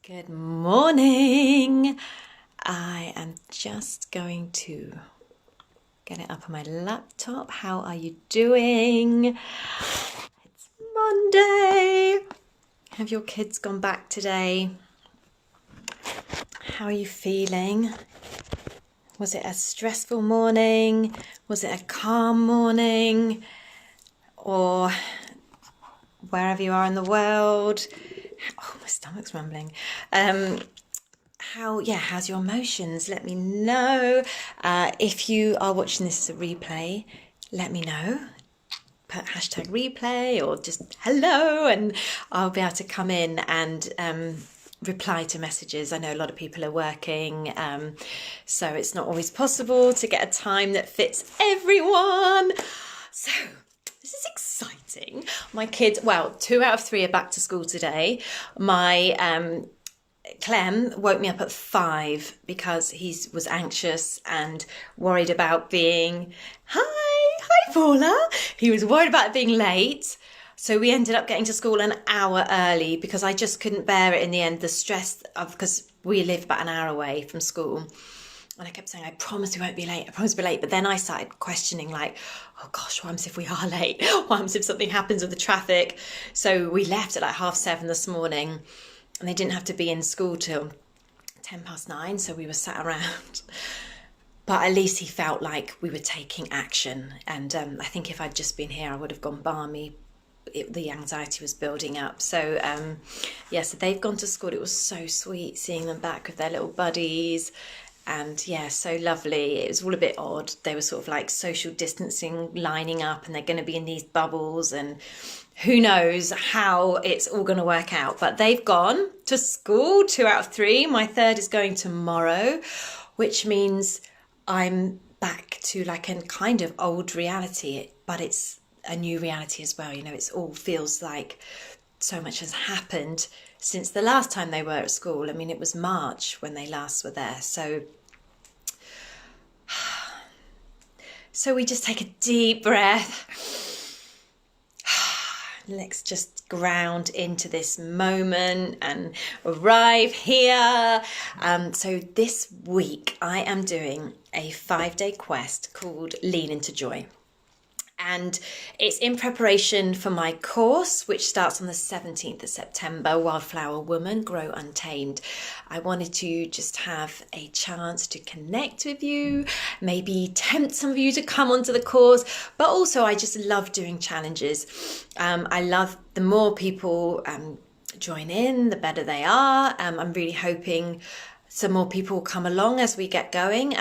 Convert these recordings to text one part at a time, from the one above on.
Good morning. I am just going to get it up on my laptop. How are you doing? It's Monday. Have your kids gone back today? How are you feeling? Was it a stressful morning? Was it a calm morning? Or wherever you are in the world? Oh, my stomach's rumbling. How's your emotions? Let me know. If you are watching this as a replay, let me know. Put hashtag replay or just hello, and I'll be able to come in and reply to messages. I know a lot of people are working, so it's not always possible to get a time that fits everyone. So this is exciting. My kids, 2 out of 3 are back to school today. My Clem woke me up at 5 because he was anxious and worried about being, hi Paula. He was worried about being late. So we ended up getting to school an hour early because I just couldn't bear it in the end, the stress of, because we live about an hour away from school. And I kept saying, I promise we won't be late. I promise we'll be late. But then I started questioning, like, oh gosh, what happens if we are late? What happens if something happens with the traffic? So we left at like 7:30 this morning, and they didn't have to be in school till 9:10. So we were sat around. But at least he felt like we were taking action. And I think if I'd just been here, I would have gone balmy. The anxiety was building up. So so they've gone to school. It was so sweet seeing them back with their little buddies. And so lovely. It was all a bit odd. They were sort of like social distancing, lining up, and they're going to be in these bubbles, and who knows how it's all going to work out. But they've gone to school, 2 out of 3. My third is going tomorrow, which means I'm back to like a kind of old reality, but it's a new reality as well. You know, it all feels like so much has happened since the last time they were at school. I mean, it was March when they last were there. So we just take a deep breath. Let's just ground into this moment and arrive here. So this week I am doing a 5-day quest called Lean into Joy. And it's in preparation for my course, which starts on the 17th of September, Wildflower Woman, Grow Untamed. I wanted to just have a chance to connect with you, maybe tempt some of you to come onto the course, but also I just love doing challenges. I love the more people join in, the better they are. I'm really hoping some more people will come along as we get going.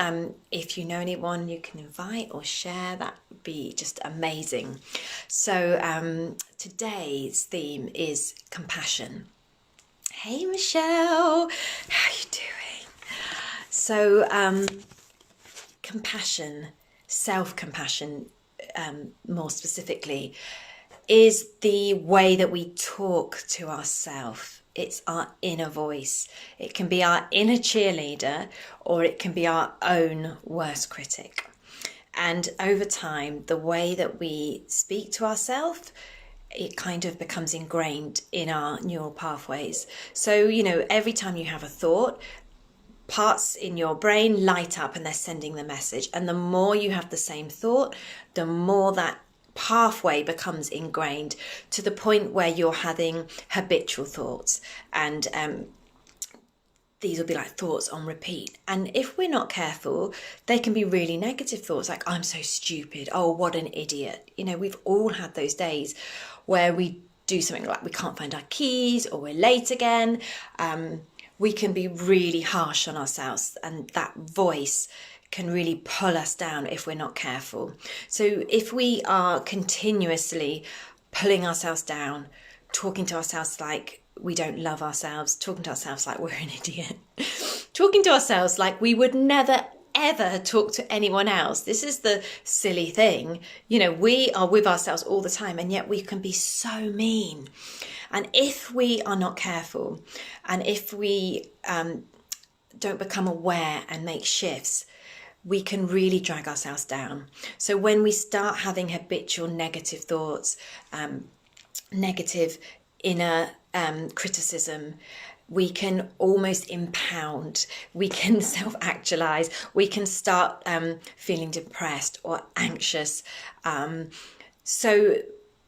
If you know anyone you can invite or share, that would be just amazing. So today's theme is compassion. Hey Michelle, how are you doing? So compassion, self-compassion more specifically, is the way that we talk to ourselves. It's our inner voice. It can be our inner cheerleader, or it can be our own worst critic. And over time, the way that we speak to ourselves, it kind of becomes ingrained in our neural pathways. So, you know, every time you have a thought, parts in your brain light up and they're sending the message. And the more you have the same thought, the more that pathway becomes ingrained, to the point where you're having habitual thoughts, and these will be like thoughts on repeat. And if we're not careful, they can be really negative thoughts, like I'm so stupid, oh what an idiot. You know, we've all had those days where we do something like we can't find our keys, or we're late again. We can be really harsh on ourselves, and that voice can really pull us down if we're not careful. So if we are continuously pulling ourselves down, talking to ourselves like we don't love ourselves, talking to ourselves like we're an idiot, talking to ourselves like we would never ever talk to anyone else. This is the silly thing. You know, we are with ourselves all the time, and yet we can be so mean. And if we are not careful, and if we don't become aware and make shifts, we can really drag ourselves down. So when we start having habitual negative thoughts, negative inner criticism, we can almost impound, we can self-actualize, we can start feeling depressed or anxious. So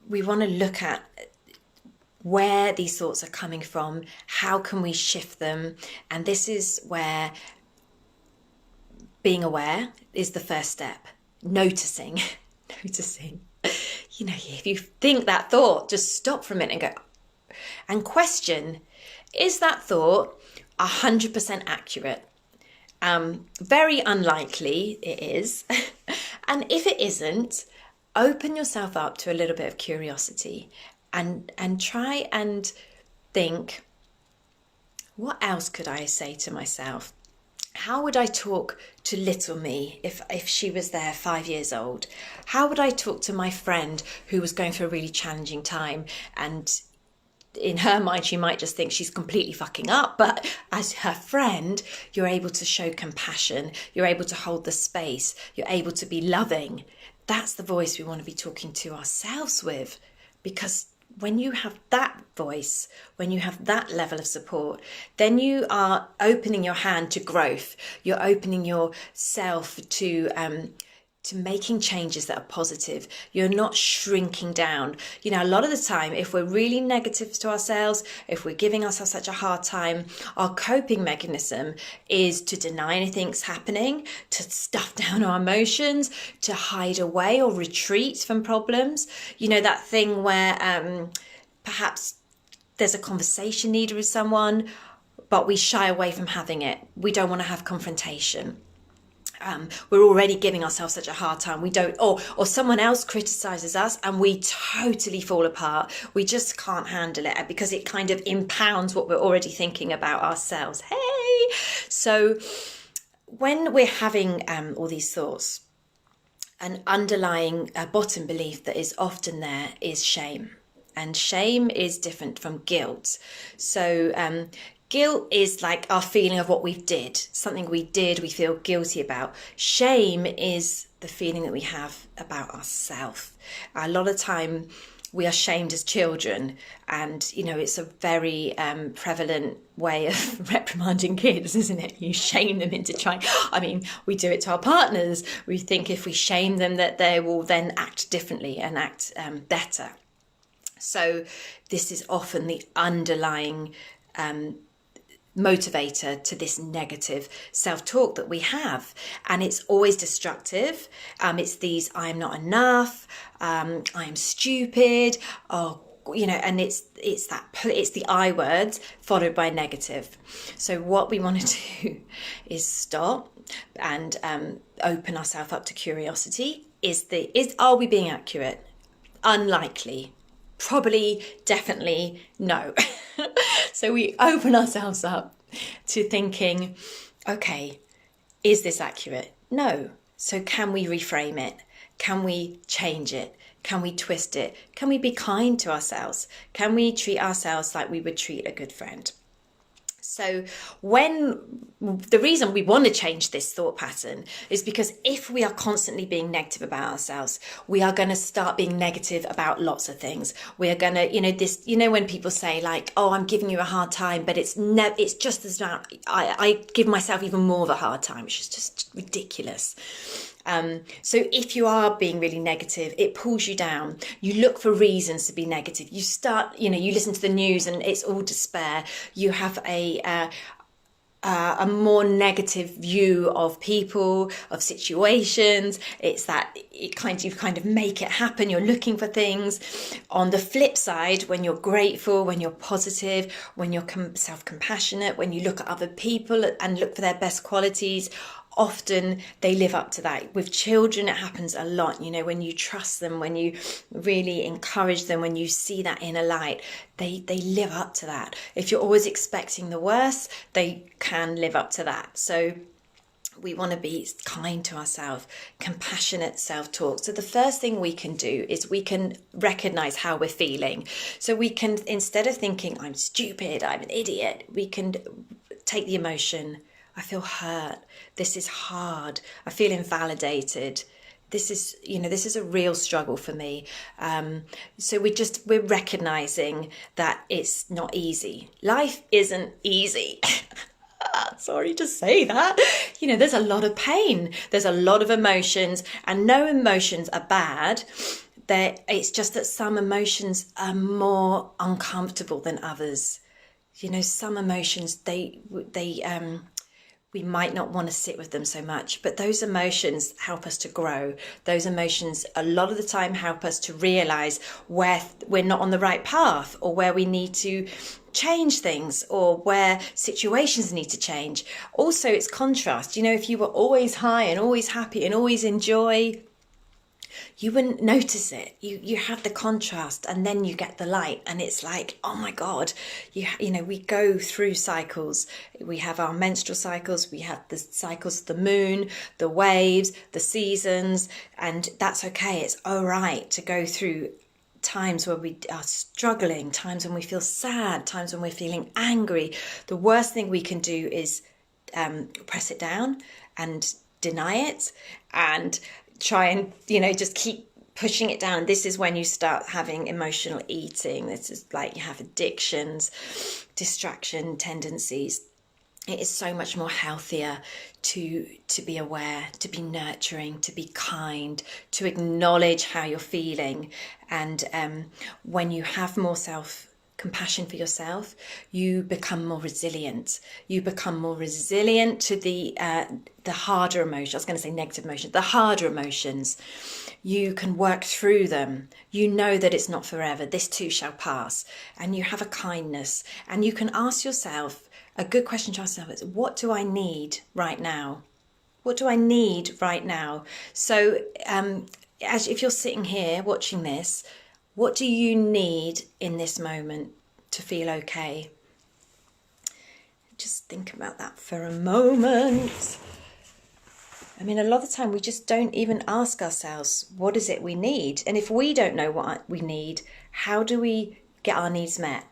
we want to look at where these thoughts are coming from, how can we shift them? And this is where being aware is the first step. Noticing. You know, if you think that thought, just stop for a minute and go and question, is that thought 100% accurate? Very unlikely it is. And if it isn't, open yourself up to a little bit of curiosity and try and think, what else could I say to myself? How would I talk to little me if she was there 5 years old? How would I talk to my friend who was going through a really challenging time? And in her mind, she might just think she's completely fucking up. But as her friend, you're able to show compassion. You're able to hold the space. You're able to be loving. That's the voice we want to be talking to ourselves with. Because when you have that voice, when you have that level of support, then you are opening your hand to growth. You're opening yourself to making changes that are positive. You're not shrinking down. You know, a lot of the time, if we're really negative to ourselves, if we're giving ourselves such a hard time, our coping mechanism is to deny anything's happening, to stuff down our emotions, to hide away or retreat from problems. You know, that thing where perhaps there's a conversation needed with someone, but we shy away from having it. We don't want to have confrontation. We're already giving ourselves such a hard time. We don't, or someone else criticizes us and we totally fall apart. We just can't handle it because it kind of impounds what we're already thinking about ourselves. Hey! So when we're having all these thoughts, an underlying bottom belief that is often there is shame. And shame is different from guilt. So guilt is like our feeling of what we did, something we did, we feel guilty about. Shame is the feeling that we have about ourselves. A lot of time we are shamed as children, and you know, it's a very prevalent way of reprimanding kids, isn't it? You shame them into trying. I mean, we do it to our partners. We think if we shame them that they will then act differently and act better. So this is often the underlying motivator to this negative self-talk that we have, and it's always destructive. It's these I'm not enough, I'm stupid, you know, and it's the I words followed by negative. So what we want to do is stop and open ourselves up to curiosity. Are we being accurate? Unlikely. Probably, definitely, no. So we open ourselves up to thinking, okay, is this accurate? No. So can we reframe it? Can we change it? Can we twist it? Can we be kind to ourselves? Can we treat ourselves like we would treat a good friend? So the reason we want to change this thought pattern is because if we are constantly being negative about ourselves, we are going to start being negative about lots of things. We are going to, when people say like, oh, I'm giving you a hard time, but it's just as bad. I give myself even more of a hard time, which is just ridiculous. So if you are being really negative, it pulls you down. You look for reasons to be negative. You start, you listen to the news and it's all despair. You have a more negative view of people, of situations. It's that you kind of make it happen. You're looking for things. On the flip side, when you're grateful, when you're positive, when you're self-compassionate, when you look at other people and look for their best qualities, often they live up to that. With children, it happens a lot. When you trust them, when you really encourage them, when you see that inner light, they live up to that. If you're always expecting the worst, they can live up to that. So we want to be kind to ourselves, compassionate self-talk. So the first thing we can do is we can recognize how we're feeling. So we can, instead of thinking, I'm stupid, I'm an idiot, we can take the emotion. I feel hurt. This is hard. I feel invalidated. this is a real struggle for me. So we're recognizing that it's not easy. Life isn't easy. Sorry to say that. There's a lot of pain. There's a lot of emotions, and no emotions are bad. It's just that some emotions are more uncomfortable than others. Some emotions, we might not want to sit with them so much, but those emotions help us to grow. Those emotions a lot of the time help us to realize where we're not on the right path, or where we need to change things, or where situations need to change. Also, it's contrast. If you were always high and always happy and always enjoy, you wouldn't notice it. You have the contrast, and then you get the light, and it's like, oh my God, we go through cycles. We have our menstrual cycles, we have the cycles of the moon, the waves, the seasons, and that's okay. It's all right to go through times where we are struggling, times when we feel sad, times when we're feeling angry. The worst thing we can do is press it down and deny it, and try and just keep pushing it down. This is when you start having emotional eating. This is like you have addictions, distraction tendencies. It is so much more healthier to be aware, to be nurturing, to be kind, to acknowledge how you're feeling. And when you have more compassion for yourself, you become more resilient. You become more resilient to the harder emotions. I was going to say negative emotions, the harder emotions. You can work through them. You know that it's not forever. This too shall pass. And you have a kindness. And you can ask yourself, a good question to ask yourself is, what do I need right now? What do I need right now? So if you're sitting here watching this, what do you need in this moment to feel okay? Just think about that for a moment. A lot of the time we just don't even ask ourselves, what is it we need? And if we don't know what we need, how do we get our needs met?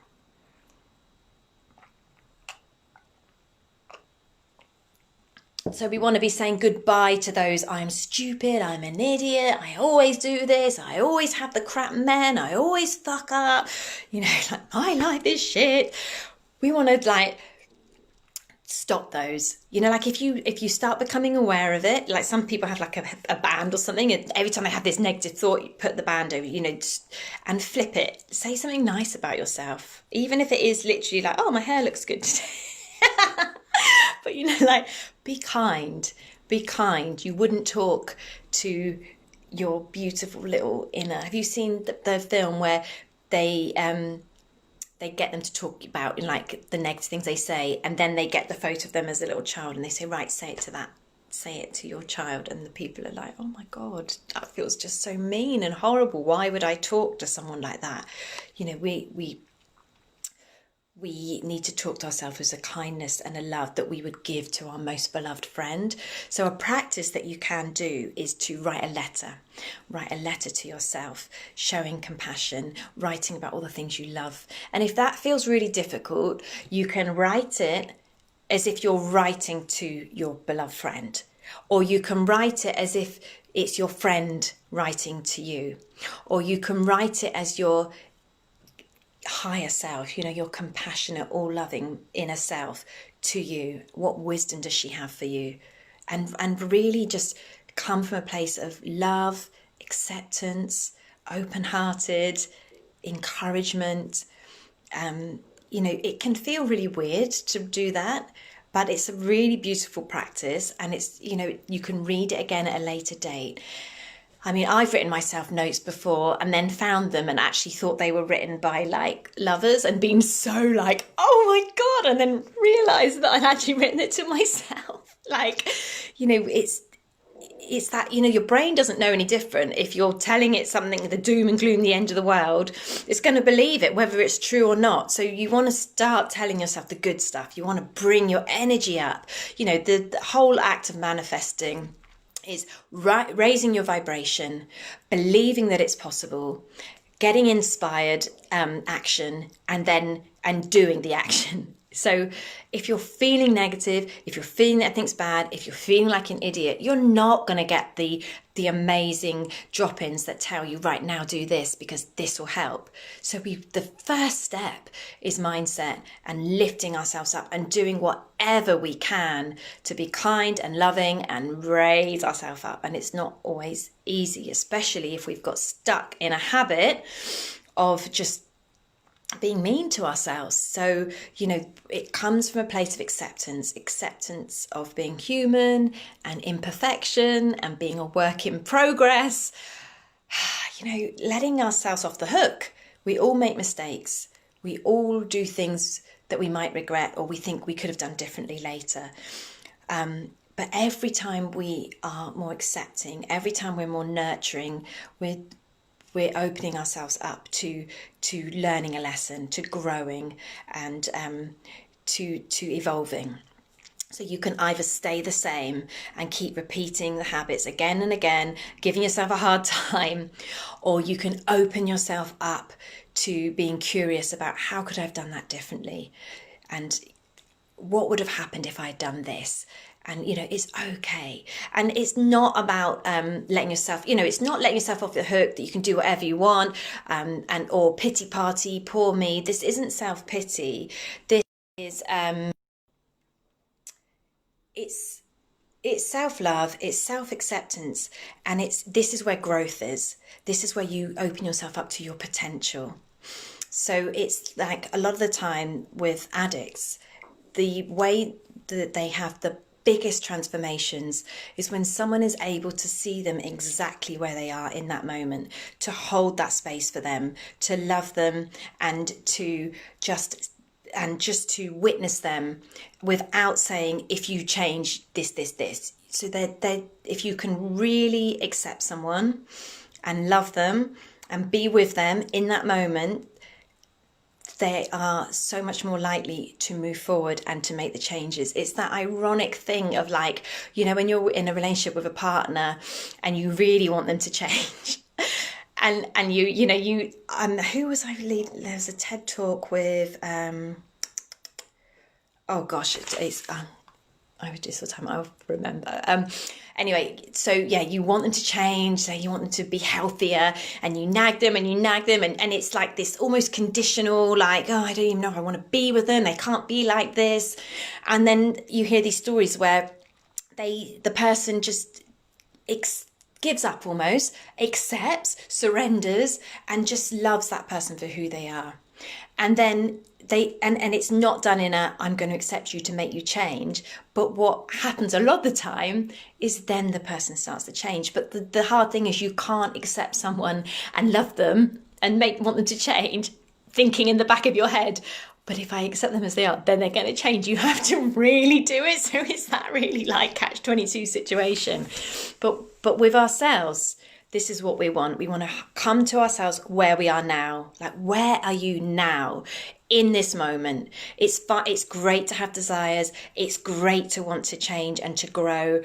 So we want to be saying goodbye to those, I'm stupid, I'm an idiot, I always do this, I always have the crap men, I always fuck up, my life is shit. We want to stop those. If you start becoming aware of it, like some people have like a band or something, and every time they have this negative thought, you put the band over, and flip it. Say something nice about yourself, even if it is literally like, oh, my hair looks good today. But be kind. Be kind. You wouldn't talk to your beautiful little inner. Have you seen the film where they get them to talk about the negative things they say, and then they get the photo of them as a little child, and they say, right, say it to your child, and the people are like, oh my God, that feels just so mean and horrible. Why would I talk to someone like that? We need to talk to ourselves with a kindness and a love that we would give to our most beloved friend. So a practice that you can do is to write a letter to yourself, showing compassion, writing about all the things you love. And if that feels really difficult, you can write it as if you're writing to your beloved friend, or you can write it as if it's your friend writing to you, or you can write it as your higher self, your compassionate, all-loving inner self to you. What wisdom does she have for you? And really just come from a place of love, acceptance, open-hearted, encouragement. It can feel really weird to do that, but it's a really beautiful practice, and it's, you can read it again at a later date. I've written myself notes before and then found them and actually thought they were written by lovers, and been so oh my God, and then realised that I'd actually written it to myself. It's that, your brain doesn't know any different. If you're telling it something, the doom and gloom, the end of the world, it's going to believe it, whether it's true or not. So you want to start telling yourself the good stuff. You want to bring your energy up. The whole act of manifesting is raising your vibration, believing that it's possible, getting inspired action, and doing the action. So if you're feeling negative, if you're feeling that things bad, if you're feeling like an idiot, you're not going to get the amazing drop-ins that tell you right now do this because this will help. So the first step is mindset and lifting ourselves up and doing whatever we can to be kind and loving and raise ourselves up. And it's not always easy, especially if we've got stuck in a habit of just being mean to ourselves. So, it comes from a place of acceptance of being human and imperfection and being a work in progress, letting ourselves off the hook. We all make mistakes. We all do things that we might regret or we think we could have done differently later. But every time we are more accepting, every time we're more nurturing, we're opening ourselves up to learning a lesson, to growing, and to evolving. So you can either stay the same and keep repeating the habits again and again, giving yourself a hard time, or you can open yourself up to being curious about how could I have done that differently, and what would have happened if I had done this. And, it's okay. And it's not about letting yourself, it's not letting yourself off the hook that you can do whatever you want or pity party, poor me. This isn't self-pity. This is, it's self-love, it's self-acceptance. And this is where growth is. This is where you open yourself up to your potential. So it's like a lot of the time with addicts, the way that they have the biggest transformations is when someone is able to see them exactly where they are in that moment, to hold that space for them, to love them, and just to witness them without saying, if you change this. So if you can really accept someone and love them and be with them in that moment, they are so much more likely to move forward and to make the changes. It's that ironic thing of when you're in a relationship with a partner and you really want them to change. and who was I really, there was a TED talk with, I would just time I'll remember. Anyway, so yeah, you want them to change, so you want them to be healthier, and you nag them, and it's like this almost conditional, like, oh, I don't even know if I want to be with them, they can't be like this. And then you hear these stories where the person just gives up almost, accepts, surrenders, and just loves that person for who they are. And then and it's not done in I'm going to accept you to make you change. But what happens a lot of the time is then the person starts to change. But the hard thing is you can't accept someone and love them and want them to change, thinking in the back of your head, but if I accept them as they are, then they're going to change. You have to really do it. So it's that really like catch-22 situation. But with ourselves, this is what we want. We want to come to ourselves where we are now. Like, where are you now in this moment? It's great to have desires. It's great to want to change and to grow.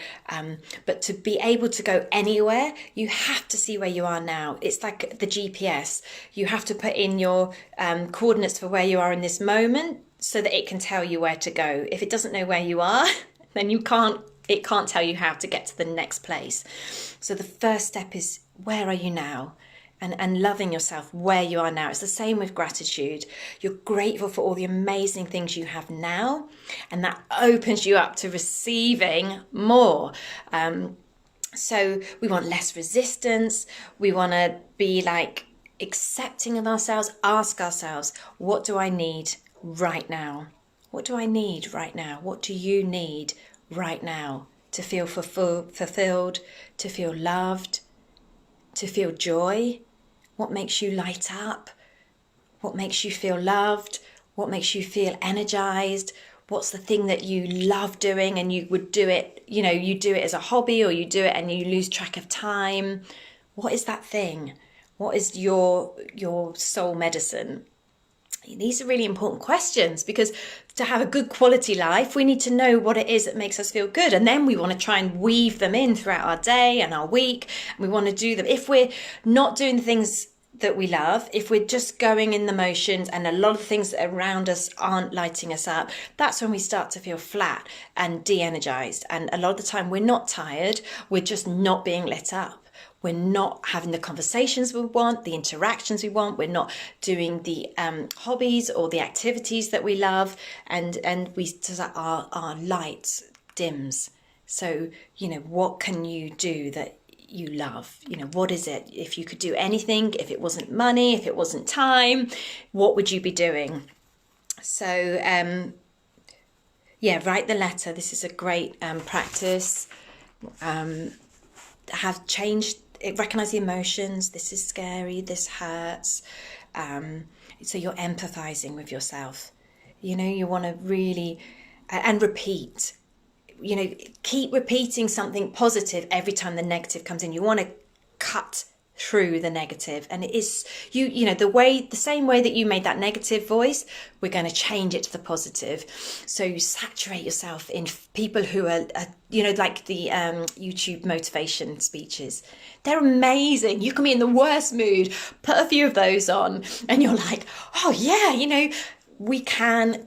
But to be able to go anywhere, you have to see where you are now. It's like the GPS. You have to put in your coordinates for where you are in this moment so that it can tell you where to go. If it doesn't know where you are, then it can't tell you how to get to the next place. So the first step is, where are you now? And loving yourself where you are now. It's the same with gratitude. You're grateful for all the amazing things you have now, and that opens you up to receiving more. So we want less resistance. We want to be like accepting of ourselves. Ask ourselves, what do I need right now? What do I need right now? What do you need right now to feel fulfilled, to feel loved, to feel joy? What makes you light up? What makes you feel loved? What makes you feel energized? What's the thing that you love doing and you would do it, you do it as a hobby, or you do it and you lose track of time? What is that thing? What is your soul medicine? These are really important questions, because to have a good quality life, we need to know what it is that makes us feel good. And then we want to try and weave them in throughout our day and our week. And we want to do them. If we're not doing the things that we love, if we're just going in the motions and a lot of the things around us aren't lighting us up, that's when we start to feel flat and de-energized. And a lot of the time we're not tired, we're just not being lit up. We're not having the conversations we want, the interactions we want. We're not doing the hobbies or the activities that we love, and our light dims. So, what can you do that you love? What is it? If you could do anything, if it wasn't money, if it wasn't time, what would you be doing? So, write the letter. This is a great practice. Have changed, recognize the emotions. This is scary, this hurts. So you're empathizing with yourself. You want to really, and repeat. Keep repeating something positive every time the negative comes in. You want to cut through the negative, and it is the same way that you made that negative voice, we're going to change it to the positive. So you saturate yourself in people who are like the YouTube motivation speeches. They're amazing. You can be in the worst mood, put a few of those on, and you're like, oh yeah, we can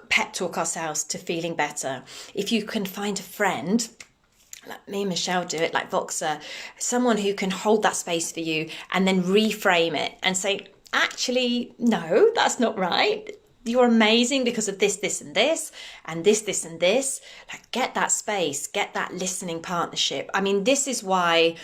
pep talk ourselves to feeling better. If you can find a friend, like me and Michelle do it, like Voxer, someone who can hold that space for you and then reframe it and say, actually, no, that's not right. You're amazing because of this, this, and this, and this, and this. Like, get that space, get that listening partnership. I mean, this is why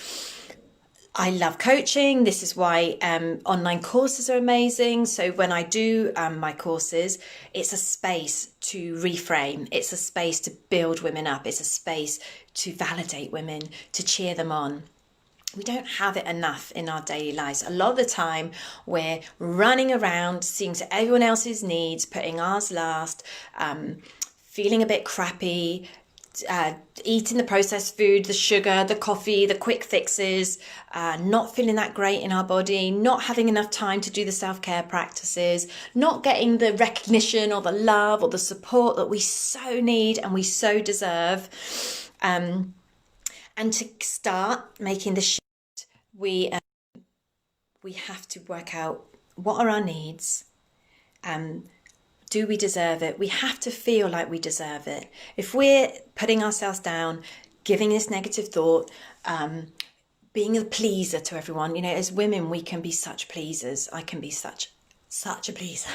I love coaching. This is why online courses are amazing. So when I do my courses, it's a space to reframe. It's a space to build women up. It's a space to validate women, to cheer them on. We don't have it enough in our daily lives. A lot of the time we're running around, seeing to everyone else's needs, putting ours last, feeling a bit crappy, eating the processed food, the sugar, the coffee, the quick fixes, not feeling that great in our body, not having enough time to do the self-care practices, not getting the recognition or the love or the support that we so need and we so deserve. And to start making the shift, we have to work out what are our needs. Do we deserve it? We have to feel like we deserve it. If we're putting ourselves down, giving this negative thought, being a pleaser to everyone, as women, we can be such pleasers. I can be such a pleaser.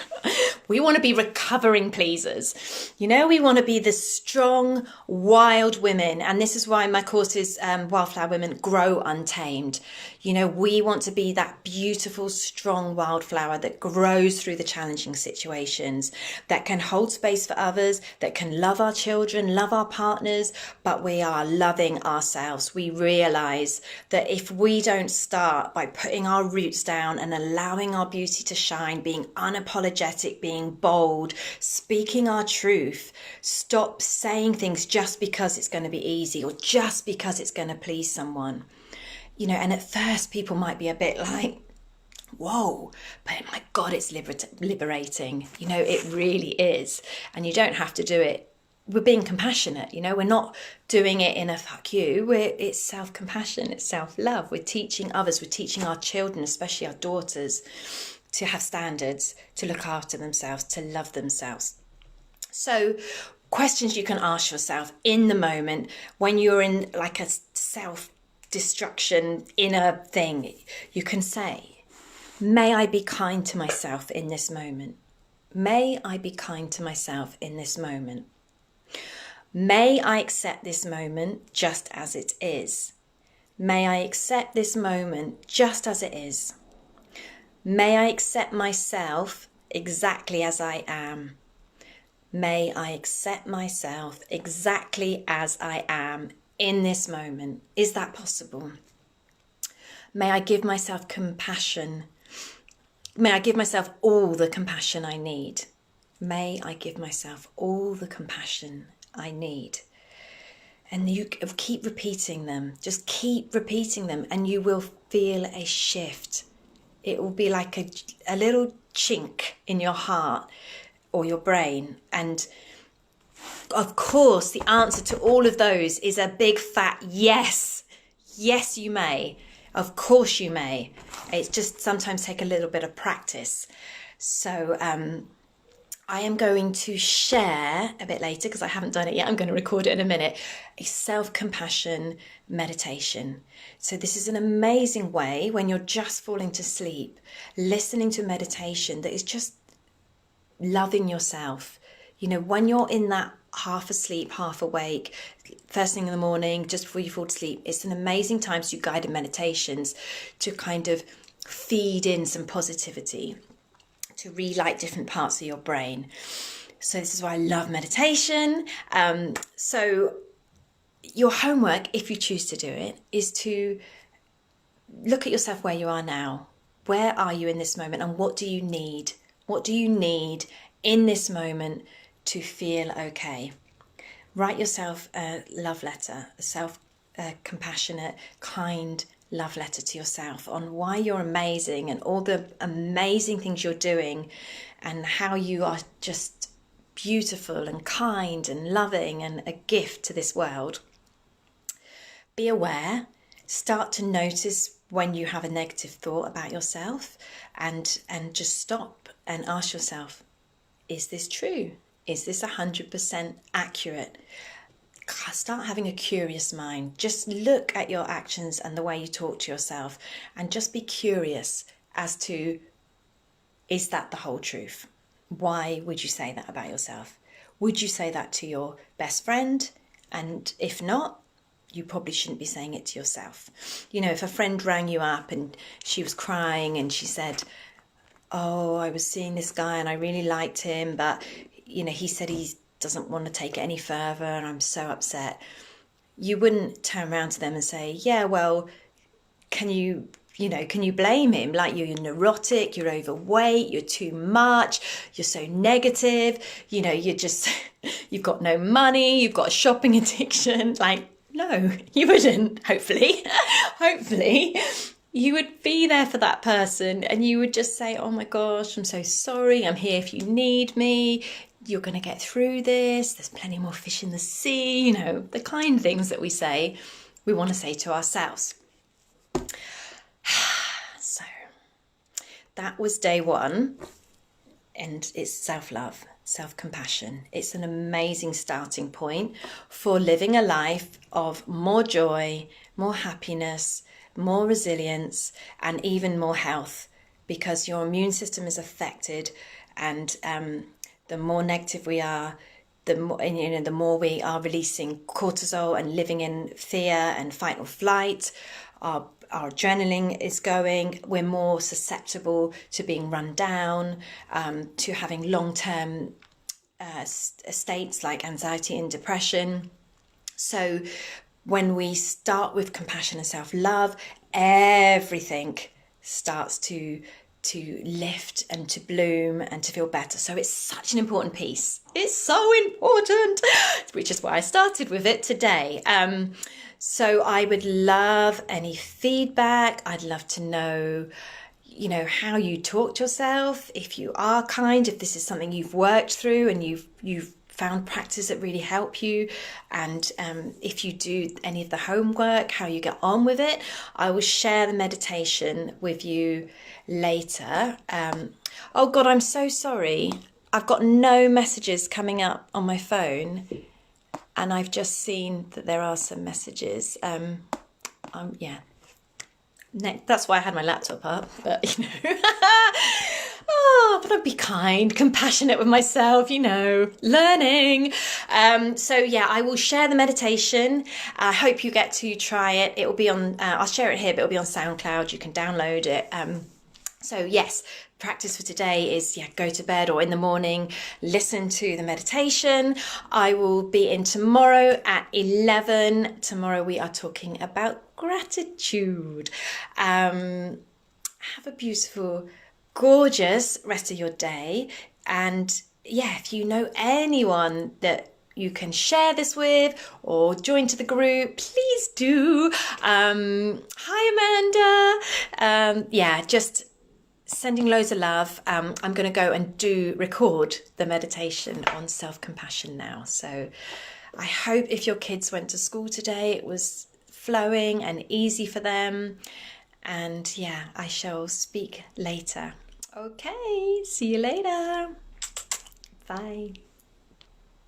We want to be recovering pleasers. We want to be the strong, wild women. And this is why my course is Wildflower Women Grow Untamed. We want to be that beautiful, strong wildflower that grows through the challenging situations, that can hold space for others, that can love our children, love our partners, but we are loving ourselves. We realize that if we don't start by putting our roots down and allowing our beauty to shine, being unapologetic, being bold, speaking our truth, stop saying things just because it's going to be easy or just because it's going to please someone. And at first people might be a bit like, whoa, but my God, it's liberating. It really is. And you don't have to do it. We're being compassionate, we're not doing it in a fuck you. It's self-compassion, it's self-love. We're teaching others, we're teaching our children, especially our daughters, to have standards, to look after themselves, to love themselves. So questions you can ask yourself in the moment when you're in like a self-destruction inner thing, you can say, may I be kind to myself in this moment? May I be kind to myself in this moment? May I accept this moment just as it is? May I accept this moment just as it is? May I accept myself exactly as I am? May I accept myself exactly as I am in this moment? Is that possible? May I give myself compassion? May I give myself all the compassion I need? May I give myself all the compassion I need? And you keep repeating them. Just keep repeating them and you will feel a shift. It will be like a little chink in your heart or your brain. And of course, the answer to all of those is a big fat yes. Yes, you may. Of course you may. It's just sometimes take a little bit of practice. So I am going to share a bit later, because I haven't done it yet, I'm going to record it in a minute, a self-compassion meditation. So this is an amazing way when you're just falling to sleep, listening to meditation that is just loving yourself. You know, when you're in that half asleep, half awake, first thing in the morning, just before you fall to sleep, it's an amazing time to do guided meditations to kind of feed in some positivity, to relight different parts of your brain. So this is why I love meditation. So your homework, if you choose to do it, is to look at yourself where you are now. Where are you in this moment, and what do you need? What do you need in this moment to feel okay? Write yourself a love letter, a compassionate, kind love letter to yourself on why you're amazing and all the amazing things you're doing, and how you are just beautiful and kind and loving and a gift to this world. Be aware, start to notice when you have a negative thought about yourself, and just stop and ask yourself, is this true? Is this 100% accurate? Start having a curious mind. Just look at your actions and the way you talk to yourself, and just be curious as to, is that the whole truth? Why would you say that about yourself? Would you say that to your best friend? And if not, you probably shouldn't be saying it to yourself. You know, if a friend rang you up and she was crying and she said, oh, I was seeing this guy and I really liked him, but, you know, he said he doesn't want to take it any further and I'm so upset. You wouldn't turn around to them and say, yeah, well, can you blame him? Like, you're neurotic, you're overweight, you're too much, you're so negative, you know, you've got no money, you've got a shopping addiction. Like, no, you wouldn't, hopefully. Hopefully, you would be there for that person and you would just say, oh my gosh, I'm so sorry, I'm here if you need me, you're going to get through this, there's plenty more fish in the sea, you know, the kind things that we want to say to ourselves. So that was day one, and it's self-love, self-compassion. It's an amazing starting point for living a life of more joy, more happiness, more resilience, and even more health, because your immune system is affected, and the more negative we are, the more we are releasing cortisol and living in fear and fight or flight. Our adrenaline is going, we're more susceptible to being run down, to having long-term states like anxiety and depression. So when we start with compassion and self-love, everything starts to lift and to bloom and to feel better. So it's such an important piece. It's so important, which is why I started with it today. So I would love any feedback. I'd love to know, you know, how you talk to yourself, if you are kind, if this is something you've worked through and you've found practice that really help you, and if you do any of the homework, how you get on with it. I will share the meditation with you later. Oh God, I'm so sorry. I've got no messages coming up on my phone, and I've just seen that there are some messages. Yeah. That's why I had my laptop up, but you know. Oh, but I'd be kind, compassionate with myself, you know, learning. So yeah, I will share the meditation. I hope you get to try it. It will be on, I'll share it here, but it'll be on SoundCloud. You can download it. So yes, practice for today is, go to bed or in the morning, listen to the meditation. I will be in tomorrow at 11. Tomorrow we are talking about gratitude. Have a beautiful, gorgeous rest of your day. And yeah, if you know anyone that you can share this with or join to the group, please do. Hi, Amanda. Just sending loads of love. I'm going to go and record the meditation on self-compassion now. So I hope if your kids went to school today, it was flowing and easy for them. And yeah, I shall speak later. Okay, see you later. Bye.